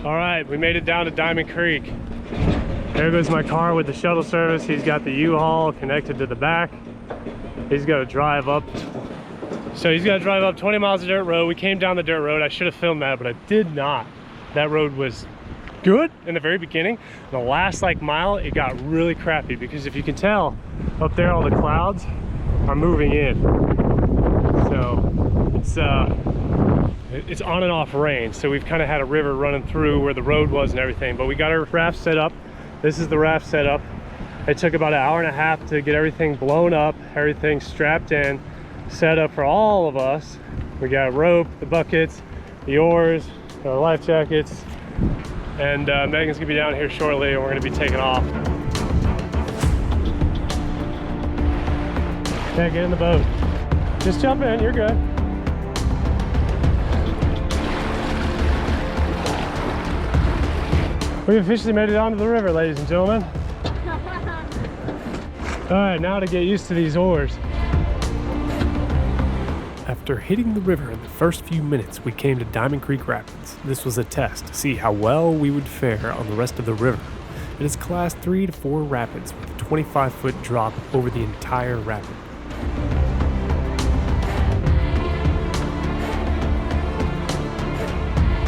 All right, we made it down to Diamond Creek. There goes my car with the shuttle service. He's got the U-Haul connected to the back. He's got to drive up. So he's got to drive up 20 miles of dirt road. We came down the dirt road. I should have filmed that, but I did not. That road was good in the very beginning. The last like mile, it got really crappy because if you can tell, up there all the clouds are moving in. So it's on and off rain. So we've kind of had a river running through where the road was and everything, but we got our raft set up. This is the raft set up. It took about 1.5 hours to get everything blown up, everything strapped in, set up for all of us. We got rope, the buckets, the oars, our life jackets, and Megan's gonna be down here shortly and we're gonna be taking off. Okay, get in the boat. Just jump in, you're good. We officially made it onto the river, ladies and gentlemen. All right, now to get used to these oars. After hitting the river in the first few minutes, we came to Diamond Creek Rapids. This was a test to see how well we would fare on the rest of the river. It is class 3 to 4 rapids with a 25-foot drop over the entire rapid.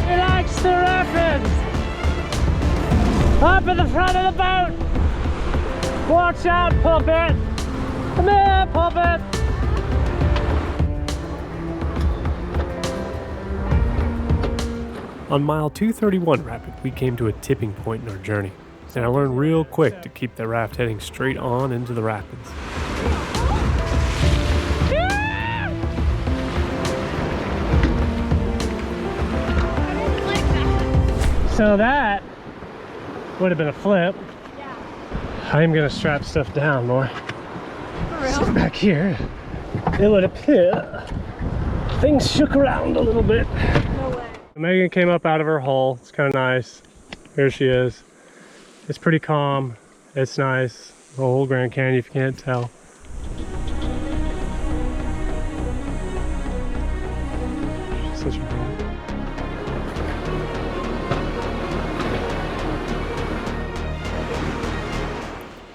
He likes the rapids! Up in the front of the boat! Watch out, puppet! Come here, puppet! On mile 231 rapid, we came to a tipping point in our journey, and I learned real quick to keep the raft heading straight on into the rapids. So that would have been a flip. Yeah. I'm gonna strap stuff down more. For real? So back here, it would appear things shook around a little bit. No way. Megan came up out of her hole. It's kind of nice. Here she is. It's pretty calm. It's nice. The whole Grand Canyon, if you can't tell. Such a girl.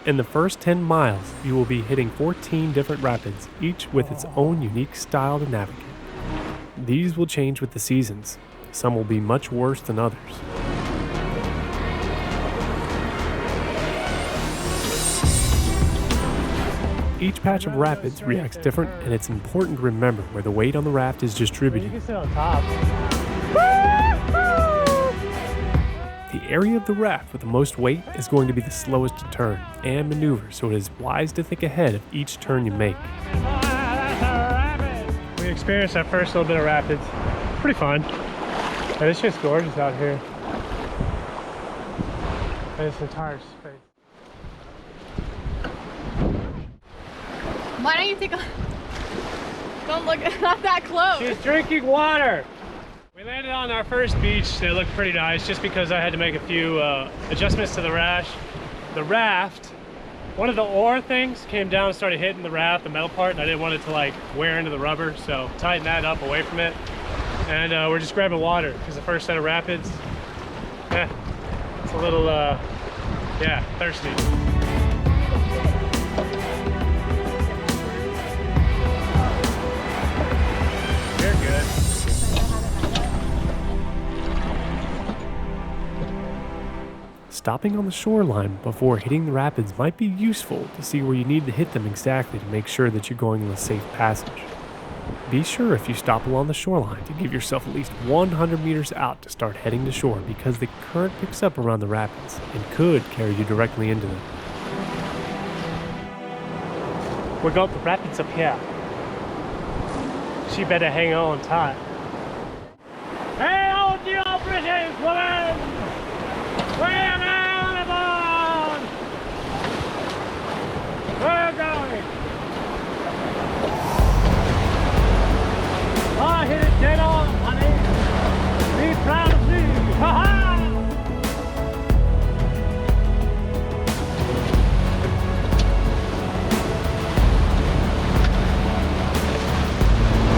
In the first 10 miles, you will be hitting 14 different rapids, each with its own unique style to navigate. These will change with the seasons. Some will be much worse than others. Each patch of rapids reacts different, and it's important to remember where the weight on the raft is distributed. You can sit on top. The area of the raft with the most weight is going to be the slowest to turn and maneuver, so it is wise to think ahead of each turn you make. We experienced our first little bit of rapids. Pretty fun. And it's just gorgeous out here. And this entire space. Why don't you take a... Don't look, not that close. She's drinking water. We landed on our first beach. It looked pretty nice just because I had to make a few adjustments to the raft. One of the oar things came down and started hitting the raft, the metal part, and I didn't want it to like wear into the rubber, so tighten that up away from it. And we're just grabbing water because the first set of rapids, it's a little, yeah, thirsty. You're good. Stopping on the shoreline before hitting the rapids might be useful to see where you need to hit them exactly to make sure that you're going in a safe passage. Be sure if you stop along the shoreline to give yourself at least 100 meters out to start heading to shore because the current picks up around the rapids and could carry you directly into them. We got the rapids up here. She better hang on tight. Hey, hold you all British woman! We're now on aboard! We're going! I hit it dead on, honey! Be proud of me! Ha-ha!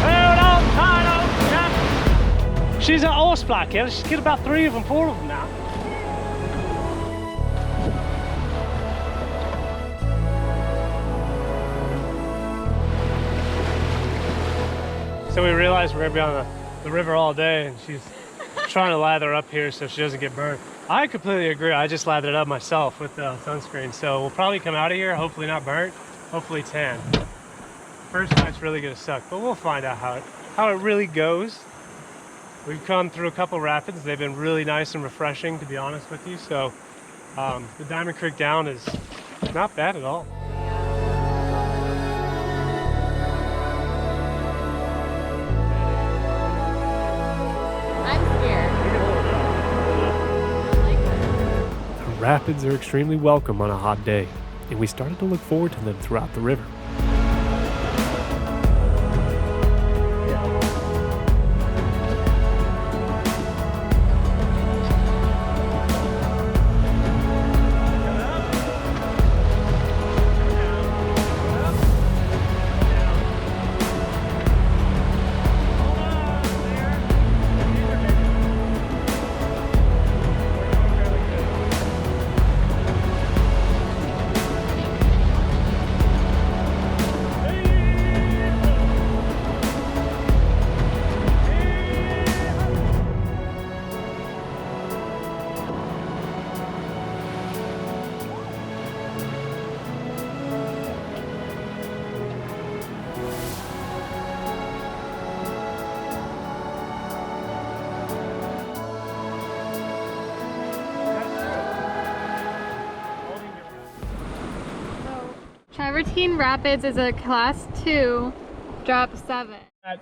Hold on tight, butterfly, Kelly. Let's just get about 3 of them, 4 of them now. So we realized we're gonna be on the river all day, and she's trying to lather up here so she doesn't get burnt. I completely agree. I just lathered up myself with the sunscreen. So we'll probably come out of here, hopefully not burnt, hopefully tan. First night's really gonna suck, but we'll find out how it really goes. We've come through a couple rapids. They've been really nice and refreshing, to be honest with you. So the Diamond Creek down is not bad at all. Rapids are extremely welcome on a hot day, and we started to look forward to them throughout the river. Travertine Rapids is a class 2, drop 7. That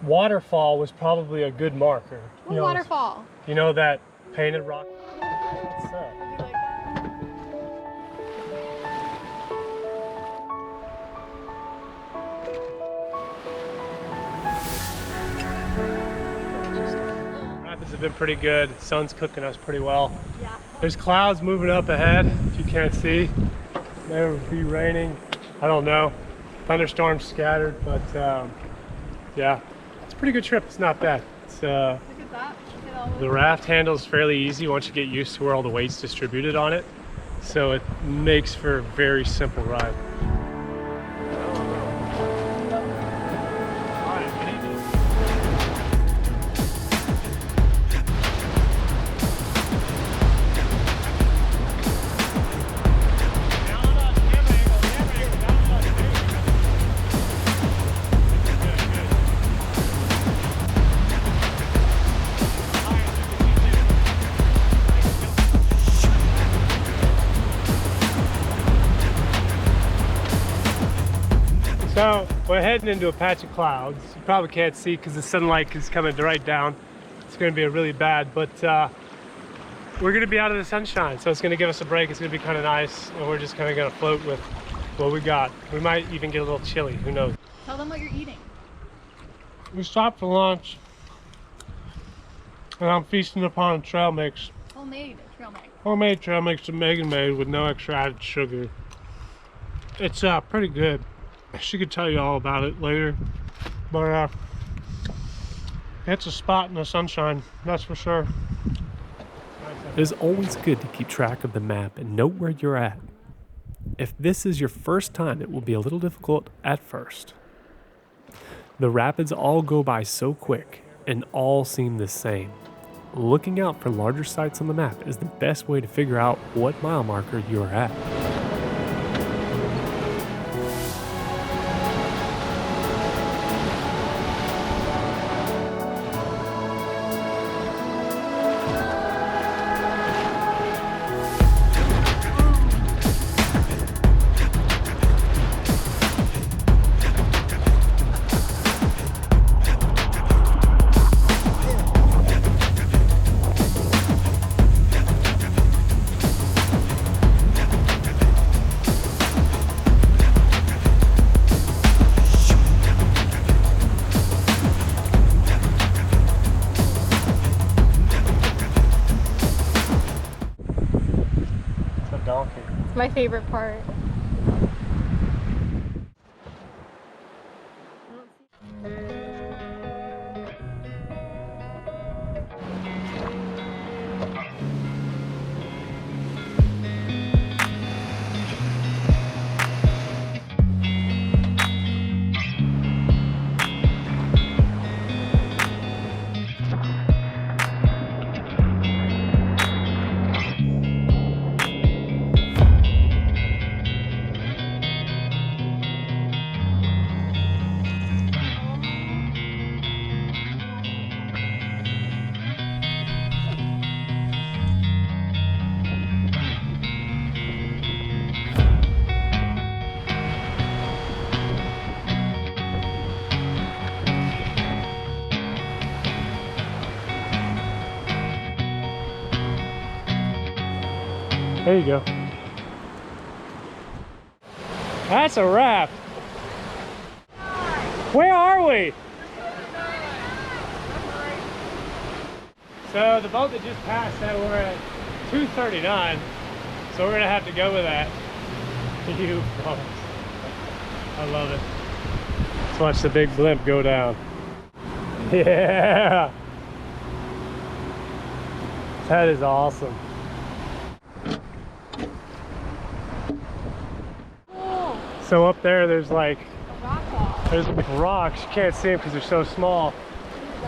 waterfall was probably a good marker. What waterfall? You know that painted rock? Rapids have been pretty good. The sun's cooking us pretty well. Yeah. There's clouds moving up ahead, if you can't see. May be raining. I don't know. Thunderstorms scattered, but yeah, it's a pretty good trip. It's not bad. It's, Look at that. the raft handle is fairly easy once you get used to where all the weight's distributed on it. So it makes for a very simple ride. So we're heading into a patch of clouds. You probably can't see because the sunlight is coming right down. It's going to be really bad, but we're going to be out of the sunshine, so it's going to give us a break. It's going to be kind of nice, and we're just kind of going to float with what we got. We might even get a little chilly, who knows. Tell them what you're eating. We stopped for lunch, and I'm feasting upon a trail mix. Homemade trail mix. Homemade trail mix that Megan made with no extra added sugar. It's pretty good. She could tell you all about it later, but it's a spot in the sunshine, that's for sure. It is always good to keep track of the map and know where you're at. If this is your first time, it will be a little difficult at first. The rapids all go by so quick and all seem the same. Looking out for larger sites on the map is the best way to figure out what mile marker you're at. It's my favorite part. There you go. That's a raft. Where are we? So the boat that just passed said we're at 239, so we're gonna have to go with that. You promise. I love it. Let's watch the big blimp go down. Yeah! That is awesome. Cool. So up there, there's like, A rock wall. there's like rocks. You can't see them because they're so small.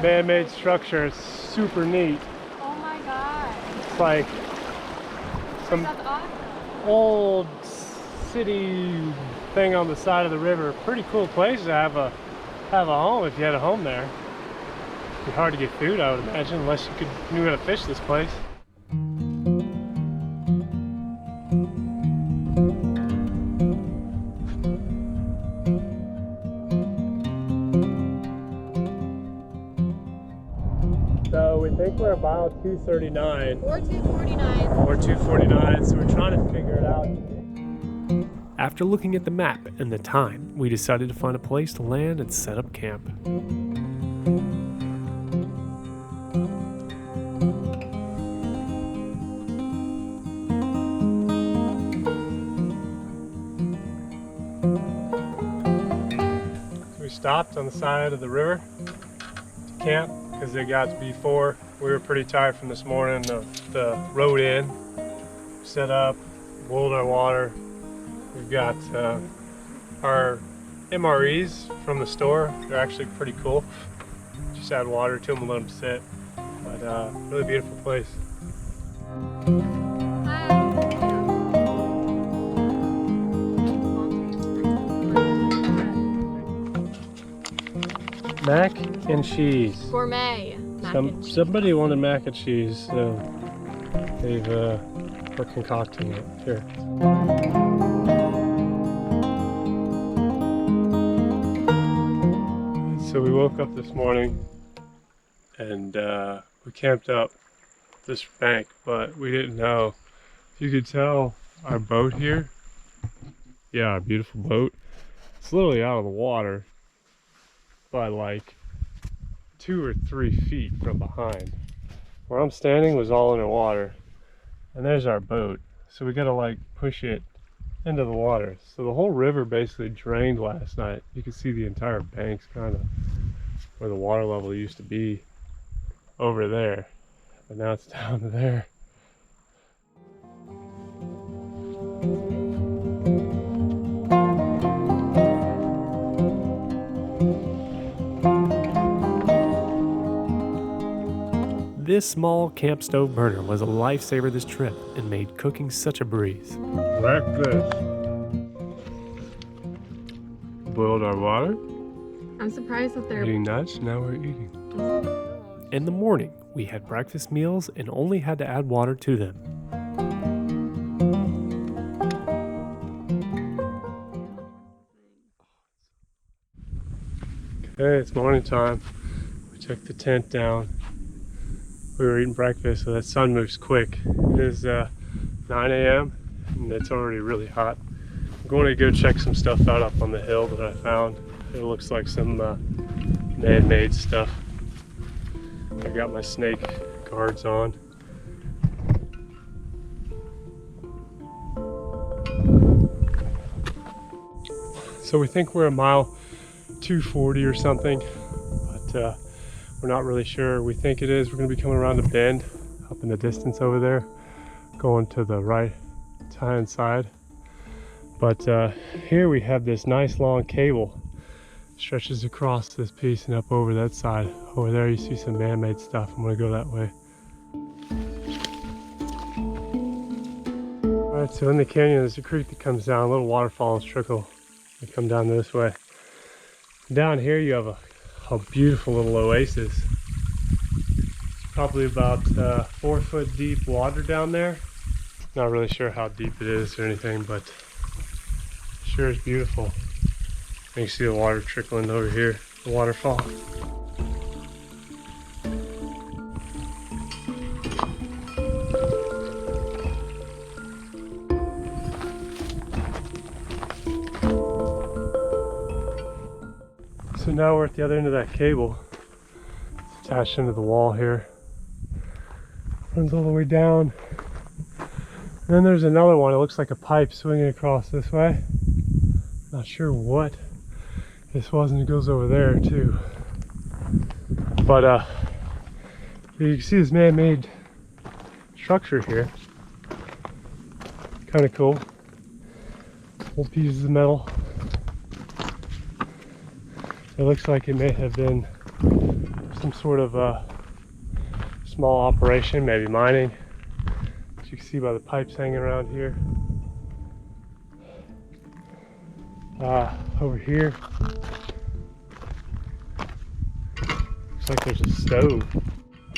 Man-made structure. It's super neat. Oh my god. It's like some That's awesome. old city thing on the side of the river. Pretty cool place to have a home if you had a home there. It'd be hard to get food, I would imagine, unless you knew how to fish this place. So we think we're about 239 Or 249. or 249, so we're trying to figure it out. After looking at the map and the time, we decided to find a place to land and set up camp. We stopped on the side of the river to camp because it got to be 4. We were pretty tired from this morning of the road in. Set up, boiled our water. We've got our MREs from the store. They're actually pretty cool. Just add water to them and let them sit. But really beautiful place. Mac and cheese. Gourmet. Mac and cheese. Somebody wanted mac and cheese, so we're concocting it here. So we woke up this morning and we camped up this bank, but we didn't know. If you could tell, our boat here, yeah, our beautiful boat, it's literally out of the water by like 2 or 3 feet from behind. Where I'm standing was all underwater, and there's our boat. So we gotta like push it into the water. So the whole river basically drained last night. You can see the entire banks kind of where the water level used to be over there, but now it's down to there. This small camp stove burner was a lifesaver this trip and made cooking such a breeze. Breakfast. Boiled our water, I'm surprised that they're eating nuts, now we're eating. In the morning, we had breakfast meals and only had to add water to them. Okay, it's morning time. We took the tent down. We were eating breakfast, so that sun moves quick. It is 9 a.m. and it's already really hot. I'm going to go check some stuff out up on the hill that I found. It looks like some man-made stuff. I got my snake guards on. So we think we're a mile 240 or something, but we're not really sure. We think it is. We're going to be coming around a bend up in the distance over there, going to the right hand side. But here we have this nice long cable stretches across this piece and up over that side. Over there you see some man-made stuff. I'm going to go that way. Alright, so in the canyon there's a creek that comes down, little waterfalls trickle. They come down this way. Down here you have a beautiful little oasis. It's probably about 4 foot deep water down there. Not really sure how deep it is or anything, but sure is beautiful. You can see the water trickling over here, the waterfall. now we're at the other end of that cable. It's attached into the wall here. Runs all the way down. And then there's another one. It looks like a pipe swinging across this way. Not sure what this was, and it goes over there too. But you can see this man-made structure here. Kind of cool. Old pieces of metal. It looks like it may have been some sort of small operation, maybe mining. As you can see by the pipes hanging around here. Over here, looks like there's a stove.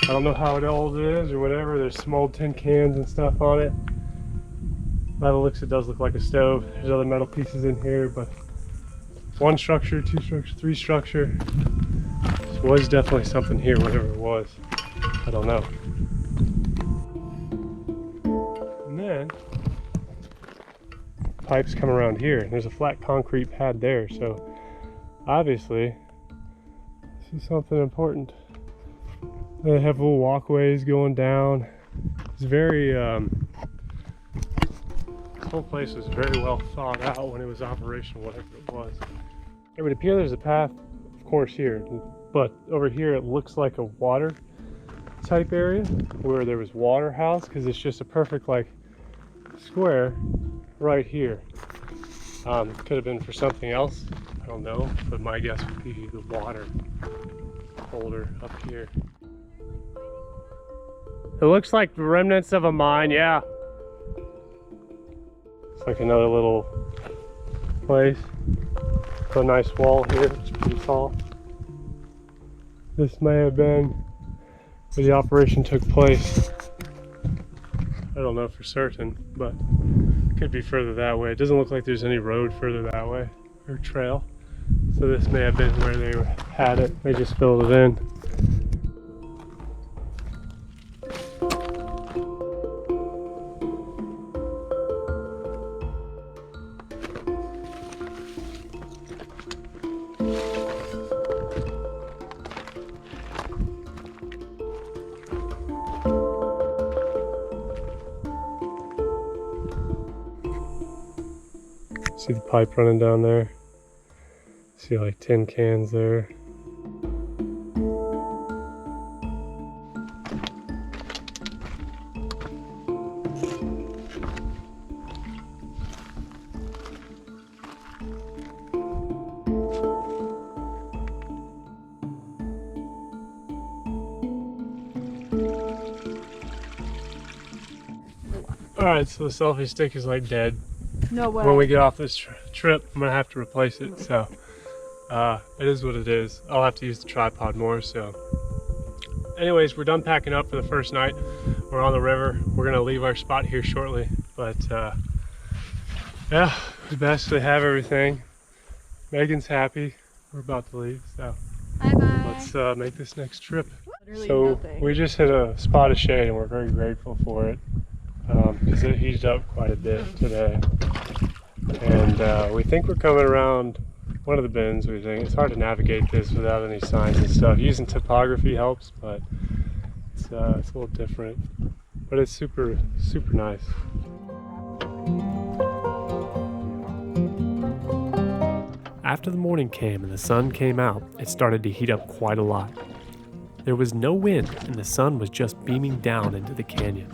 I don't know how old it is or whatever. There's some old tin cans and stuff on it. By the looks, it does look like a stove. There's other metal pieces in here, but one structure, two structure, three structure. There was definitely something here, whatever it was. I don't know. And then pipes come around here. There's a flat concrete pad there, so obviously this is something important. They have little walkways going down. It's very this whole place was very well thought out when it was operational, whatever it was. It would appear there's a path, of course, here, but over here it looks like a water type area where there was water house, because it's just a perfect like square right here. Could have been for something else, I don't know, but my guess would be the water holder up here. It looks like the remnants of a mine, yeah. It's like another little place. A nice wall here, it's pretty tall. This may have been where the operation took place. I don't know for certain, but it could be further that way. It doesn't look like there's any road further that way, or trail. So this may have been where they had it. They just filled it in. See the pipe running down there? See like tin cans there. Alright, so the selfie stick is like dead. No way. When we get off this trip, I'm gonna have to replace it, so it is what it is. I'll have to use the tripod more, so. Anyways, we're done packing up for the first night. We're on the river. We're gonna leave our spot here shortly, but yeah, we basically have everything. Megan's happy. We're about to leave, so Bye-bye. let's make this next trip. Literally So nothing. we just hit a spot of shade and we're very grateful for it. Because it heated up quite a bit today. And we think we're coming around one of the bends. We think it's hard to navigate this without any signs and stuff. Using topography helps, but it's a little different. But it's super, super nice. After the morning came and the sun came out, it started to heat up quite a lot. There was no wind and the sun was just beaming down into the canyon.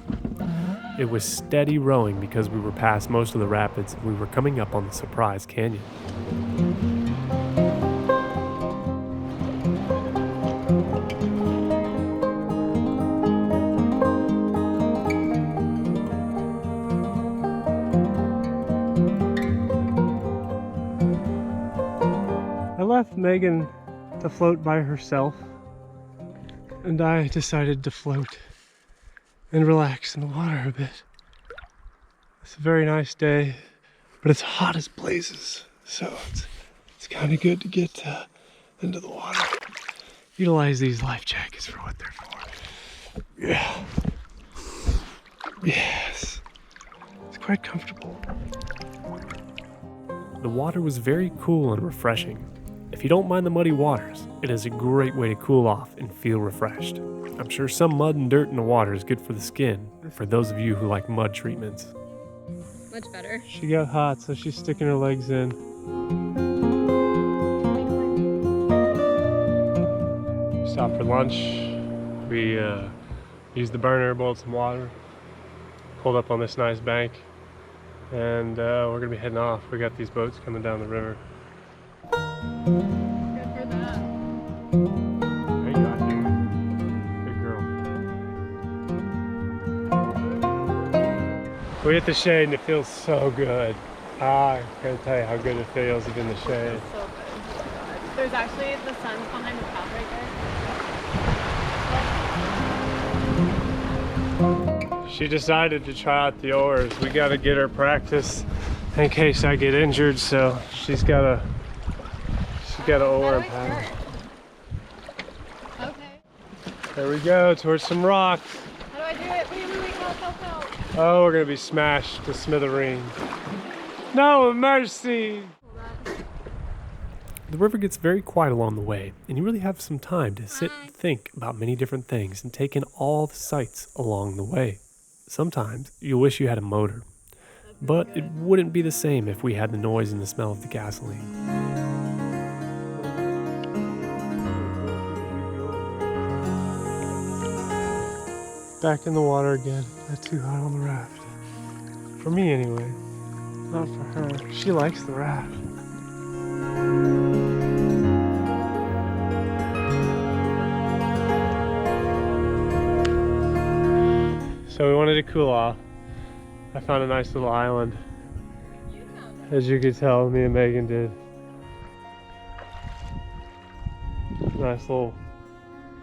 It was steady rowing because we were past most of the rapids and we were coming up on the Surprise Canyon. I left Megan to float by herself, and I decided to float and relax in the water a bit. It's a very nice day, but it's hot as blazes, so it's kind of good to get into the water. Utilize these life jackets for what they're for. Yeah. Yes. It's quite comfortable. The water was very cool and refreshing. If If you don't mind the muddy waters, it is a great way to cool off and feel refreshed. I'm sure some mud and dirt in the water is good for the skin, for those of you who like mud treatments. Much better. She got hot, so she's sticking her legs in. Stopped for lunch. We used the burner, boiled some water, pulled up on this nice bank, and we're gonna be heading off. We got these boats coming down the river. Good for that. There you go, dude. Good girl. We hit the shade and it feels so good. I can't tell you how good it feels in the shade. So good. There's actually the sun's behind the path right there. She decided to try out the oars. We got to get her practice in case I get injured, so she's got a oar and paddle. Okay. There we go, towards some rocks. How do I do it? Wait, help. Oh, we're gonna be smashed to smithereens. No mercy! The river gets very quiet along the way, and you really have some time to sit and think about many different things and take in all the sights along the way. Sometimes you'll wish you had a motor, but it wouldn't be the same if we had the noise and the smell of the gasoline. Back in the water again. Not too hot on the raft. For me anyway. Not for her. She likes the raft. So we wanted to cool off. I found a nice little island. As you could tell, me and Megan did. Nice little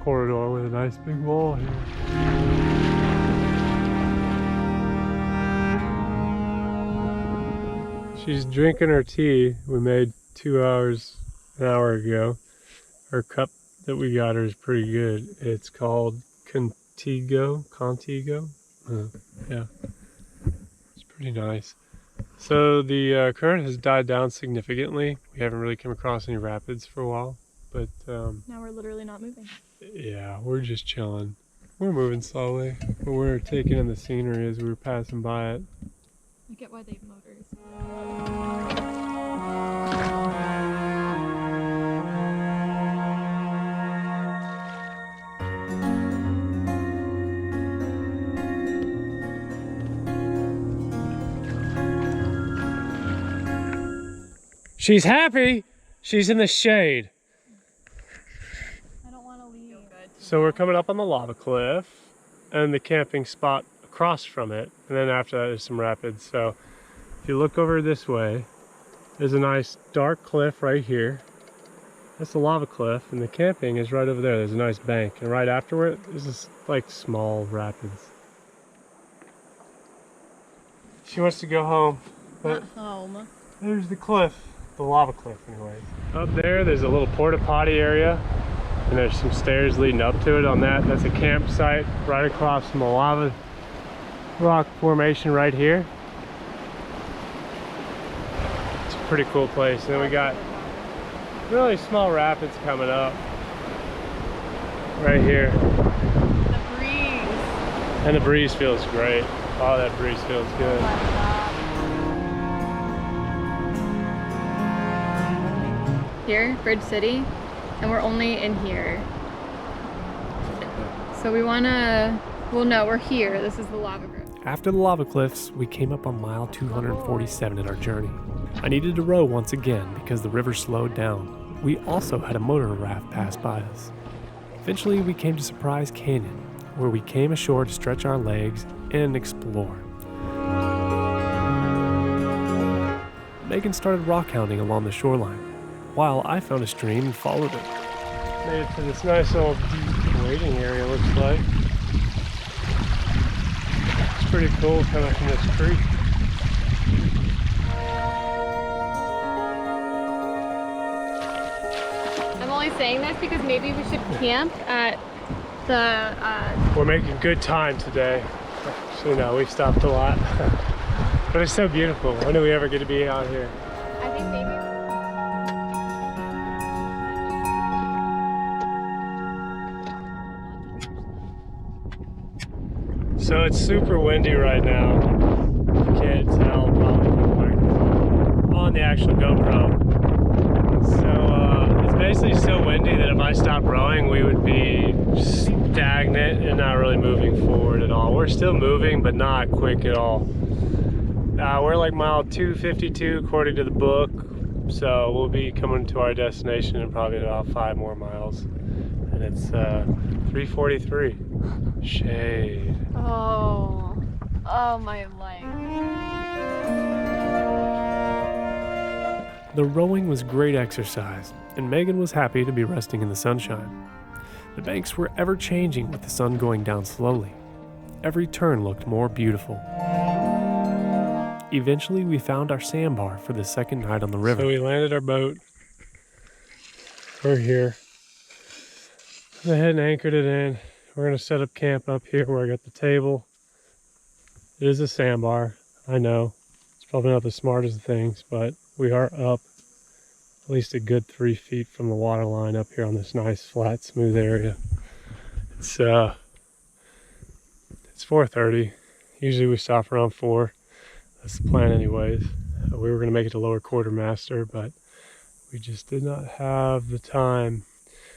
corridor with a nice big wall here. She's drinking her tea we made an hour ago. Her cup that we got her is pretty good. It's called Contigo. Yeah, it's pretty nice. So the current has died down significantly. We haven't really come across any rapids for a while, but Now we're literally not moving. yeah, we're just chilling. We're moving slowly, but we're taking in the scenery as we were passing by it. I get why they have motors. She's happy. She's in the shade. I don't want to leave. So we're coming up on the lava cliff and the camping spot across from it. And then after that there's some rapids. So if you look over this way, there's a nice dark cliff right here. That's the lava cliff, and the camping is right over there. There's a nice bank. And right afterward, this is like small rapids. She wants to go home. But Not home. there's the cliff. The lava cliff anyways. Up there, there's a little porta potty area. And there's some stairs leading up to it on that. That's a campsite right across from the lava rock formation right here. It's a pretty cool place. And then we got really small rapids coming up right here. The breeze. And the breeze feels great. Oh, that breeze feels good. Here, Bridge City, and we're only in here. So we wanna, well no, we're here. This is the lava grove. After the lava cliffs, we came up on mile 247 in our journey. I needed to row once again because the river slowed down. We also had a motor raft pass by us. Eventually, we came to Surprise Canyon, where we came ashore to stretch our legs and explore. Megan started rock hounding along the shoreline, while I found a stream and followed it. Made it to this nice old deep waiting area, looks like. It's pretty cool coming from this creek. I'm only saying this because maybe we should camp at the, We're making good time today. So, you know, we stopped a lot. But it's so beautiful. When do we ever get to be out here? I think maybe. So it's super windy right now. You can't tell probably from the microphone on the actual GoPro. So it's basically so windy that if I stopped rowing, we would be stagnant and not really moving forward at all. We're still moving, but not quick at all. We're like mile 252 according to the book. So we'll be coming to our destination in probably about 5 more miles. And it's 3:43. Shade. Oh my leg. The rowing was great exercise, and Megan was happy to be resting in the sunshine. The banks were ever changing with the sun going down slowly. Every turn looked more beautiful. Eventually, we found our sandbar for the second night on the river. So we landed our boat. We're here. Went ahead and anchored it in. We're gonna set up camp up here where I got the table. It is a sandbar, I know. It's probably not the smartest of things, but we are up at least a good 3 feet from the water line up here on this nice, flat, smooth area. It's 4:30. Usually we stop around 4. That's the plan anyways. We were gonna make it to lower quartermaster, but we just did not have the time.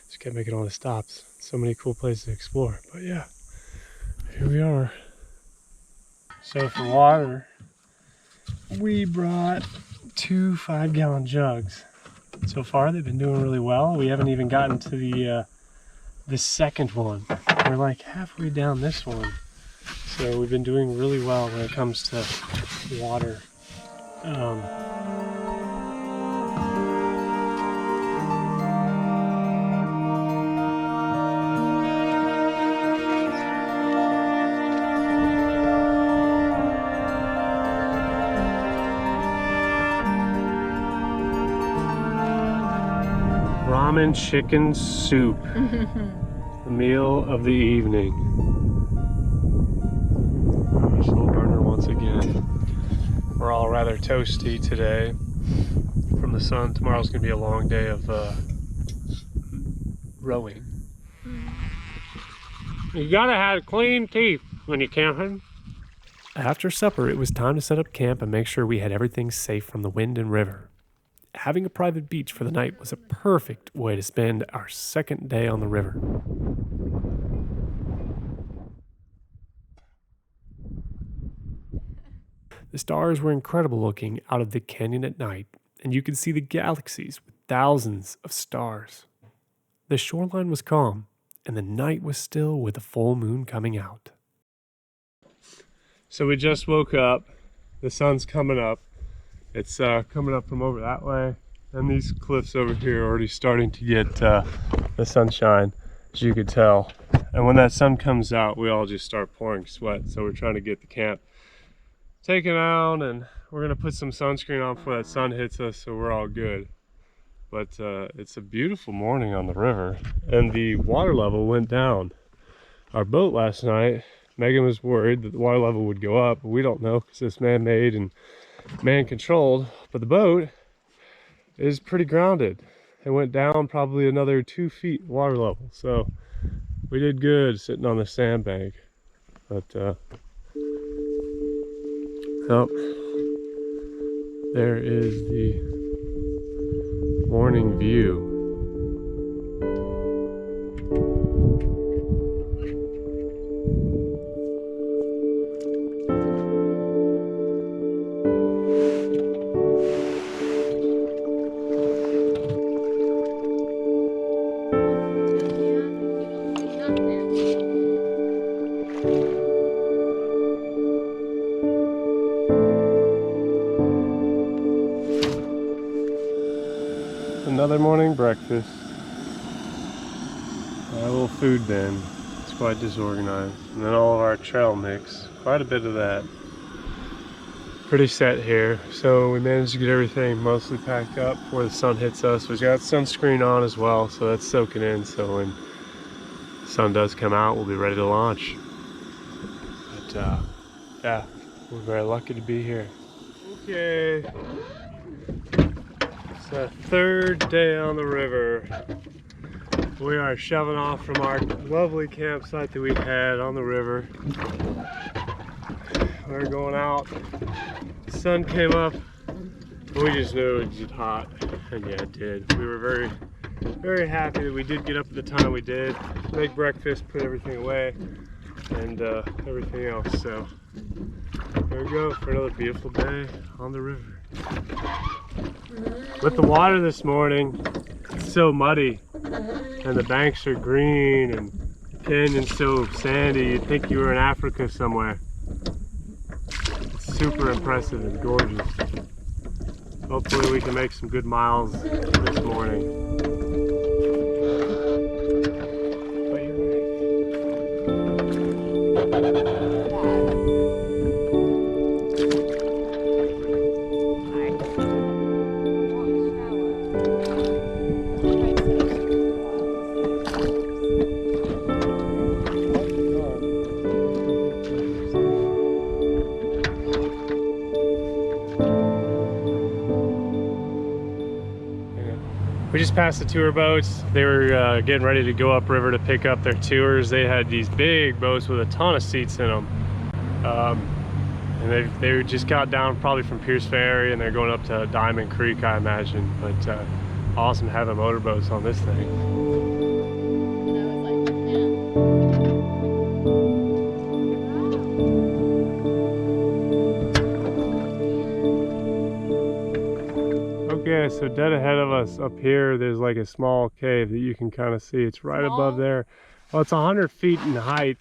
Just kept making all the stops. So many cool places to explore. But yeah, here we are. So for water, we brought 2 5-gallon jugs. So far, they've been doing really well. We haven't even gotten to the second one. We're like halfway down this one. So we've been doing really well when it comes to water. Ramen chicken soup. The meal of the evening. Slow burner once again. We're all rather toasty today from the sun. Tomorrow's gonna be a long day of rowing. You gotta have clean teeth when you're camping. After supper, it was time to set up camp and make sure we had everything safe from the wind and river. Having a private beach for the night was a perfect way to spend our second day on the river. The stars were incredible looking out of the canyon at night, and you could see the galaxies with thousands of stars. The shoreline was calm, and the night was still with the full moon coming out. So we just woke up. The sun's coming up. It's coming up from over that way. And these cliffs over here are already starting to get the sunshine, as you could tell. And when that sun comes out, we all just start pouring sweat. So we're trying to get the camp taken out, and we're gonna put some sunscreen on before that sun hits us, so we're all good. But it's a beautiful morning on the river, and the water level went down. Our boat last night, Megan was worried that the water level would go up, but we don't know because it's man-made and man-controlled. But the boat is pretty grounded. It went down probably another 2 feet water level, so we did good sitting on the sandbank. But oh, there is the morning view. Another morning breakfast. Our little food bin. It's quite disorganized. And then all of our trail mix. Quite a bit of that. Pretty set here. So we managed to get everything mostly packed up before the sun hits us. We've got sunscreen on as well, so that's soaking in. So when the sun does come out, we'll be ready to launch. But yeah, we're very lucky to be here. Okay. It's our third day on the river. We are shoving off from our lovely campsite that we had on the river. We're going out. The sun came up. We just knew it was just hot, and yeah, it did. We were very, very happy that we did get up at the time we did, make breakfast, put everything away, and everything else. So there we go for another beautiful day on the river. With the water this morning, it's so muddy, and the banks are green, and the canyon's so sandy. You'd think you were in Africa somewhere. It's super impressive and gorgeous. Hopefully we can make some good miles this morning. We just passed the tour boats. They were getting ready to go upriver to pick up their tours. They had these big boats with a ton of seats in them. And they just got down probably from Pearce Ferry, and they're going up to Diamond Creek, I imagine. But awesome having motorboats on this thing. Okay, so dead ahead of us up here, there's like a small cave that you can kind of see. It's right above there. Well, it's 100 feet in height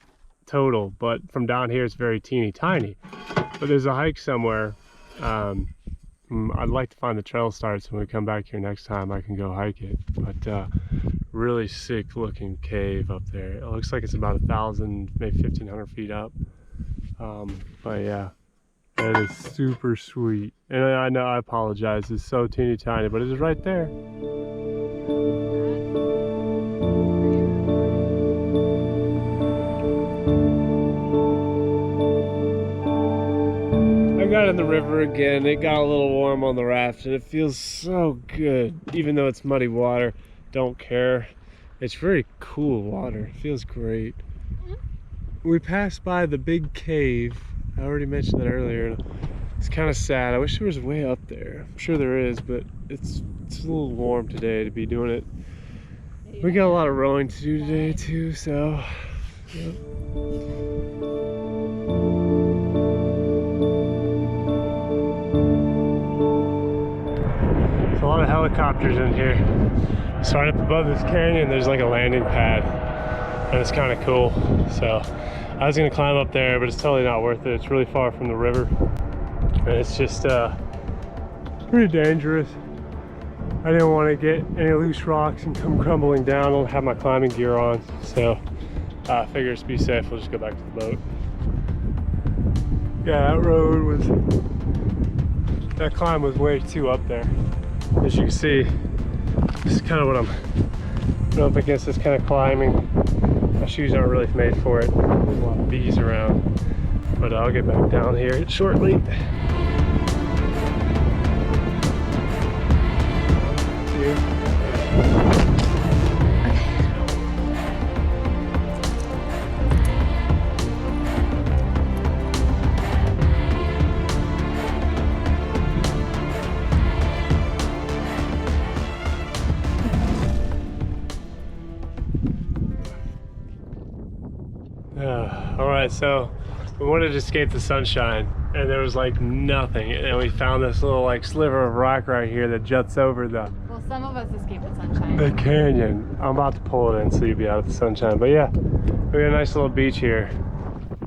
total, but from down here it's very teeny tiny. But there's a hike somewhere. I'd like to find the trail starts when we come back here next time. I can go hike it. But really sick looking cave up there. It looks like it's about 1,000, maybe 1,500 feet up. But yeah. That is super sweet. And I know, I apologize, it's so teeny tiny, but it's right there. I got in the river again. It got a little warm on the raft, and it feels so good. Even though it's muddy water, don't care. It's very cool water. It feels great. We passed by the big cave. I already mentioned that earlier. It's kind of sad. I wish there was a way up there. I'm sure there is, but it's a little warm today to be doing it. We got a lot of rowing to do today too, so yep. There's a lot of helicopters in here. So right up above this canyon, there's like a landing pad, and it's kind of cool. So I was gonna climb up there, but it's totally not worth it. It's really far from the river, and it's just pretty dangerous. I didn't want to get any loose rocks and come crumbling down. I don't have my climbing gear on, so I figured to be safe, we'll just go back to the boat. Yeah, that climb was way too up there. As you can see, this is kind of what I'm up against, this kind of climbing. My shoes aren't really made for it. There's a lot of bees around, but I'll get back down here shortly. Alright, so we wanted to escape the sunshine, and there was like nothing, and we found this little like sliver of rock right here that juts over the some of us escape the sunshine. The canyon. I'm about to pull it in so you'll be out of the sunshine, but yeah, we got a nice little beach here.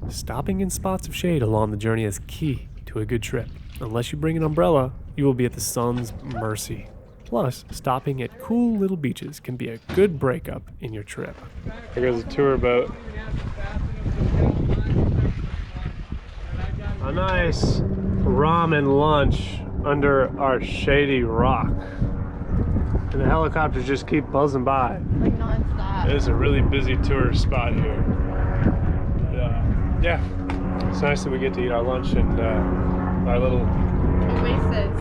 Stopping in spots of shade along the journey is key to a good trip. Unless you bring an umbrella, you will be at the sun's mercy. Plus, stopping at cool little beaches can be a good breakup in your trip. Here goes a tour boat. A nice ramen lunch under our shady rock. And the helicopters just keep buzzing by. Like non-stop. It is a really busy tourist spot here. But, yeah, it's nice that we get to eat our lunch in our little oasis.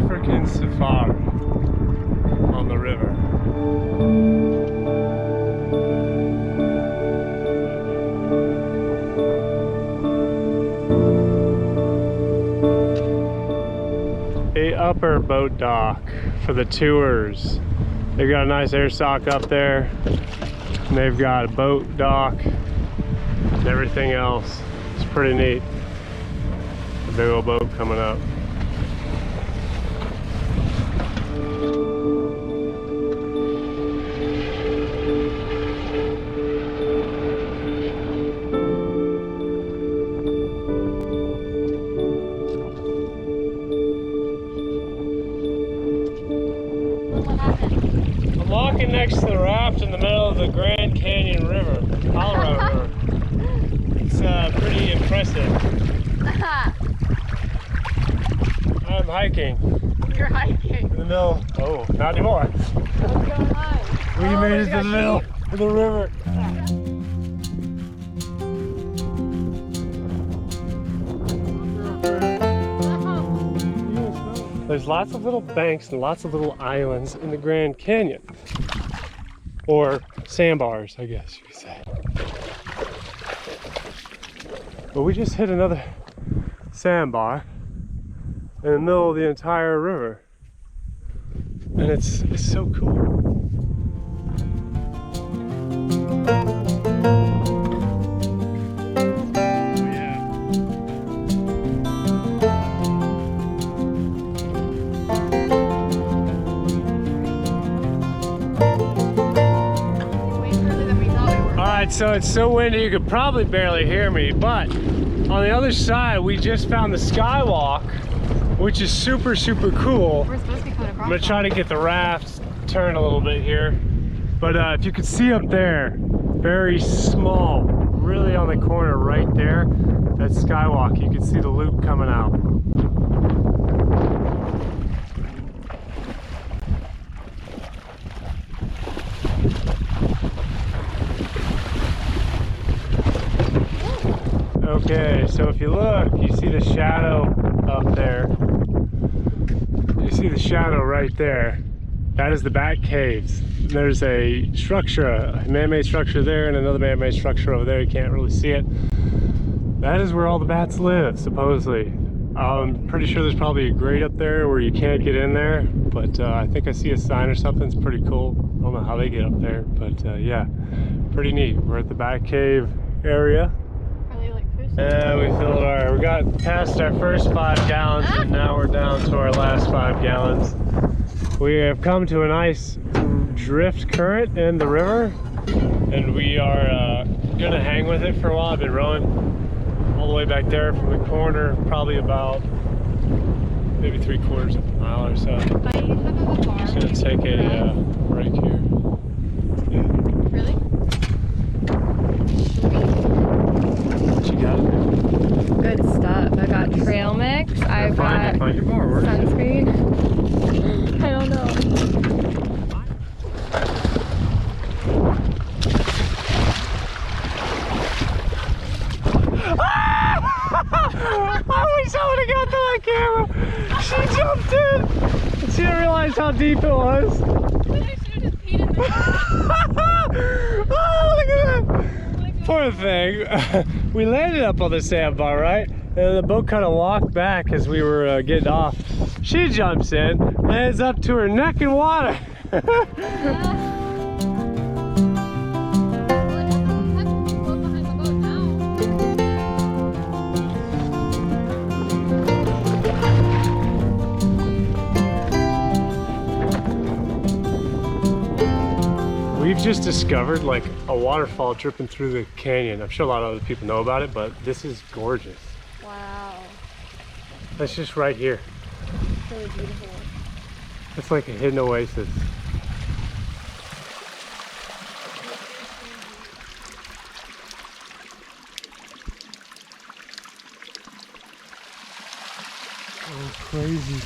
African safari on the river. A upper boat dock for the tours. They've got a nice air sock up there, and they've got a boat dock and everything else. It's pretty neat. A big old boat coming up. I'm walking next to the raft in the middle of the Grand Canyon River, Colorado River. It's pretty impressive. I'm hiking. You're hiking. In the middle. Oh, not anymore. What's going on? We made it to the middle of the river. There's lots of little banks and lots of little islands in the Grand Canyon. Or sandbars, I guess you could say. But we just hit another sandbar in the middle of the entire river. And it's so cool. So it's so windy you could probably barely hear me, but on the other side we just found the skywalk, which is super cool. We're supposed to be coming across. I'm gonna try to get the raft turned a little bit here, but if you could see up there, very small, really on the corner right there, that skywalk, you can see the loop coming out. Okay, so if you look, you see the shadow up there. You see the shadow right there. That is the Bat Caves. There's a structure, a man-made structure there, and another man-made structure over there. You can't really see it. That is where all the bats live, supposedly. I'm pretty sure there's probably a grate up there where you can't get in there, but I think I see a sign or something. It's pretty cool. I don't know how they get up there, but yeah, pretty neat. We're at the Bat Cave area. And we got past our first 5 gallons, and now we're down to our last 5 gallons. We have come to a nice drift current in the river, and we are gonna hang with it for a while. I've been rowing all the way back there from the corner, probably about maybe 3/4 of a mile or so. Just gonna take a break here. Yeah. Really? What you got? Good stuff. I got trail mix. I've got Find your bar. Where is it? sunscreen. I don't know. I wish I would have got to that camera. She jumped in. And she didn't realize how deep it was. I should have just peed in there. Oh, look at that. Poor thing. We landed up on the sandbar, right? And the boat kind of walked back as we were getting off. She jumps in, lands up to her neck in water. We've just discovered like a waterfall dripping through the canyon. I'm sure a lot of other people know about it, but this is gorgeous. Wow. That's just right here. It's really beautiful. It's like a hidden oasis. Oh, crazy.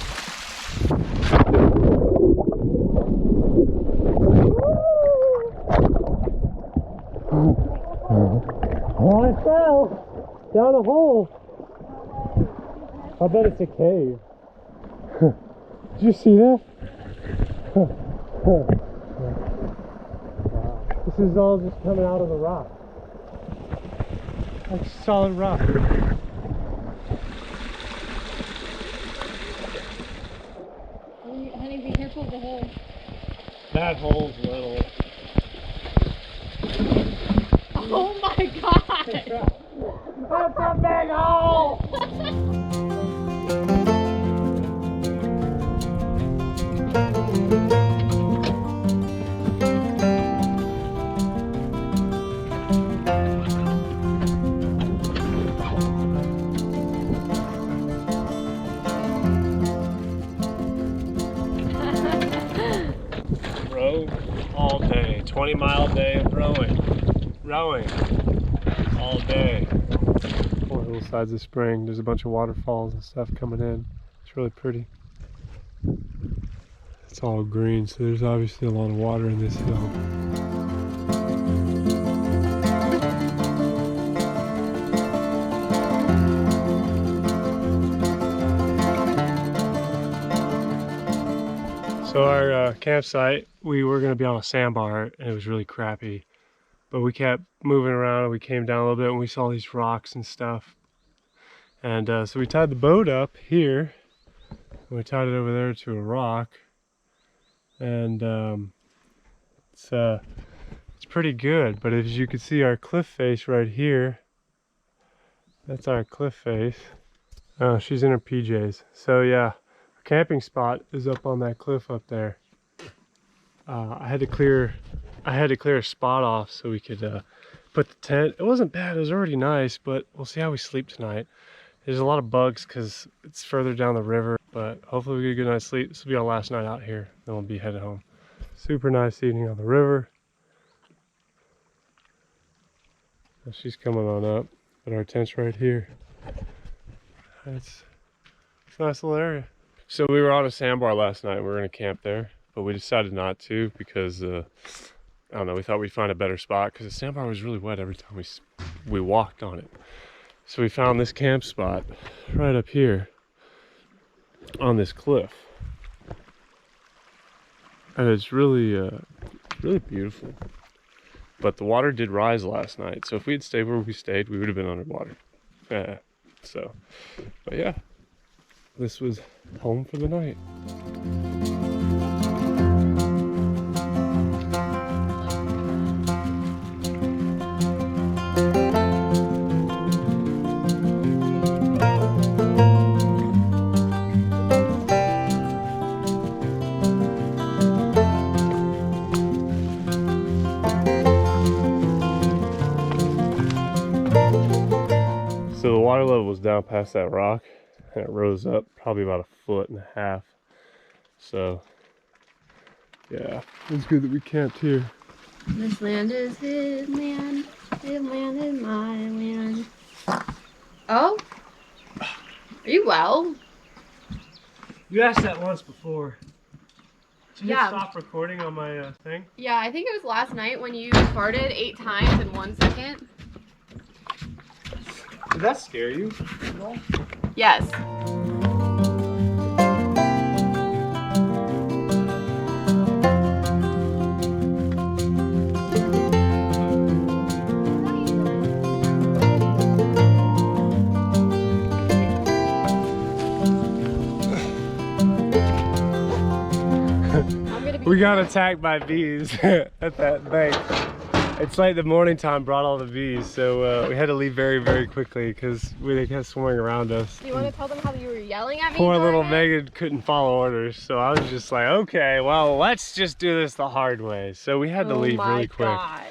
Oh, I fell down a hole. I bet it's a cave. Did you see that? Wow. This is all just coming out of the rock. Like solid rock. Honey, be careful of the hole. That hole's little. Oh my god! That's a big hole! Rode all day. 20-mile day of rowing. Rowing all day. Four hillsides of spring. There's a bunch of waterfalls and stuff coming in. It's really pretty. It's all green, so there's obviously a lot of water in this hill. So our campsite, we were going to be on a sandbar and it was really crappy. But we kept moving around and we came down a little bit and we saw these rocks and stuff. And so we tied the boat up here. And we tied it over there to a rock. And it's pretty good. But as you can see our cliff face right here. That's our cliff face. Oh, she's in her PJs. So yeah, our camping spot is up on that cliff up there. I had to clear a spot off so we could put the tent. It wasn't bad, it was already nice, but we'll see how we sleep tonight. There's a lot of bugs because it's further down the river, but hopefully we get a good night's sleep. This will be our last night out here, then we'll be headed home. Super nice evening on the river. She's coming on up, but our tent's right here. It's a nice little area. So we were on a sandbar last night. We were gonna camp there, but we decided not to because I don't know, we thought we'd find a better spot because the sandbar was really wet every time we walked on it. So we found this camp spot right up here on this cliff. And it's really, really beautiful. But the water did rise last night. So if we had stayed where we stayed, we would have been underwater. Yeah. But yeah, this was home for the night. So the water level was down past that rock and it rose up probably about 1.5 feet. So yeah, it's good that we camped here. This land is his land. His land is my land. Oh? Are you well? You asked that once before. Did you Yeah. stop recording on my thing? Yeah, I think it was last night when you farted 8 times in 1 second. Did that scare you? Yes. We got attacked by bees at that bank. It's like the morning time brought all the bees, so we had to leave very, very quickly because they kept swarming around us. Do you want to tell them how you were yelling at me? Poor little during it? Megan couldn't follow orders, so I was just like, okay, well, let's just do this the hard way. So we had to leave really quick. God.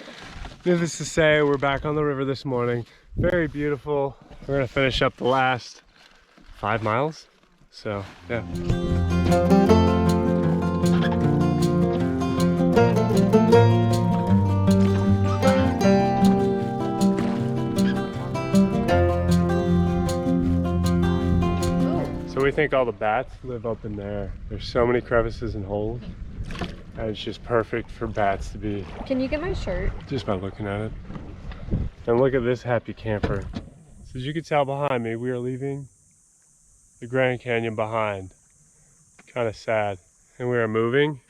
Needless to say, we're back on the river this morning. Very beautiful. We're gonna finish up the last 5 miles. So, yeah. So we think all the bats live up in there. There's so many crevices and holes. And it's just perfect for bats to be. Can you get my shirt? Just by looking at it. And look at this happy camper. So as you can tell behind me, we are leaving the Grand Canyon behind. kind of sad. And we are moving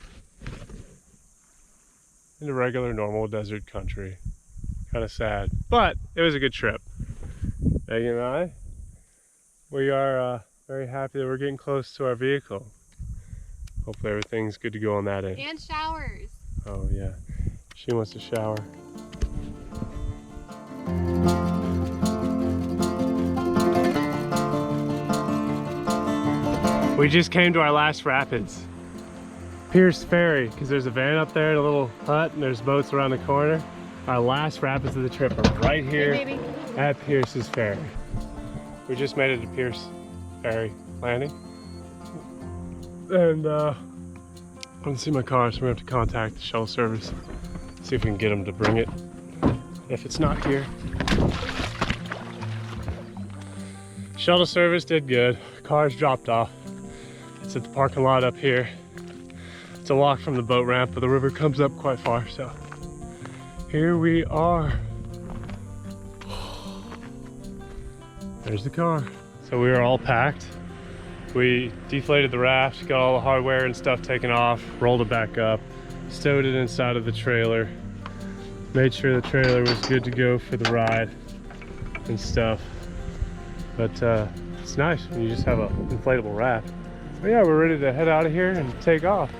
into regular, normal desert country. Kind of sad, but it was a good trip. Megan and I, we are very happy that we're getting close to our vehicle. Hopefully everything's good to go on that end. And showers. Oh yeah, she wants to shower. We just came to our last rapids. Pearce Ferry, because there's a van up there and a little hut and there's boats around the corner. Our last rapids of the trip are right here at Pearce's Ferry. We just made it to Pearce Ferry landing. And I don't see my car, so we're gonna have to contact the shuttle service. See if we can get them to bring it. If it's not here. Shuttle service did good. Car's dropped off. It's at the parking lot up here. It's a walk from the boat ramp, but the river comes up quite far, so here we are. There's the car. So we were all packed. We deflated the raft, got all the hardware and stuff taken off, rolled it back up, stowed it inside of the trailer, made sure the trailer was good to go for the ride and stuff. But it's nice when you just have an inflatable raft. But yeah, we're ready to head out of here and take off.